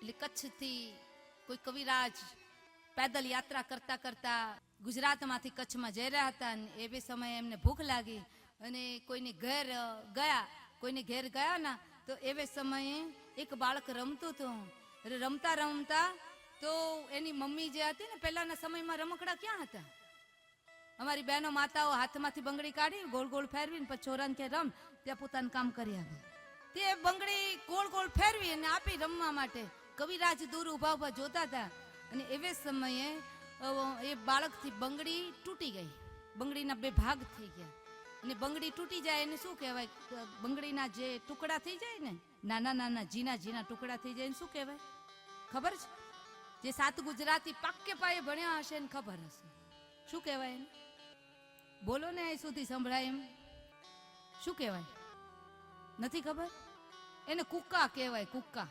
એટલે કચ્છથી કોઈ કવિરાજ પેદલ યાત્રા કરતા કરતા ગુજરાતમાંથી કચ્છમાં જઈ રહ્યા હતા અને એ સમયે એમને ભૂખ લાગી અને કોઈને ઘેર ગયા ના તો એવે સમયે એક બાળક રમતું હતું. રમતા રમતા તો એની મમ્મી જે હતી ને, પહેલાના સમયમાં રમકડા ક્યાં હતા? અમારી બહેનો માતાઓ હાથમાંથી બંગડી કાઢી ગોળ ગોળ ફેરવીને પછી છોરાને કે રમ, ત્યાં પોતાનું કામ કરી આવે. તે બંગડી ગોળ ગોળ ફેરવી અને આપી રમવા માટે. કવિરાજ દૂર ઉભા ઉભા જોતા હતા અને એવે સમયે એ બાળકથી બંગડી તૂટી ગઈ. બંગડીના બે ભાગ થઈ ગયા અને બંગડી તૂટી જાય એને શું કહેવાય? બંગડીના જે ટુકડા થઈ જાય ને, નાના નાના ઝીણા ઝીણા ટુકડા થઈ જાય એને શું કહેવાય ખબર છે? જે 7 ગુજરાતી પાક્કે પાયે ભણ્યા હશે ને ખબર હશે શું કહેવાય એને. બોલો ને, અહીં સુધી સંભળાય એમ. શું કહેવાય? નથી ખબર? એને કુક્કા કહેવાય, કુક્કા.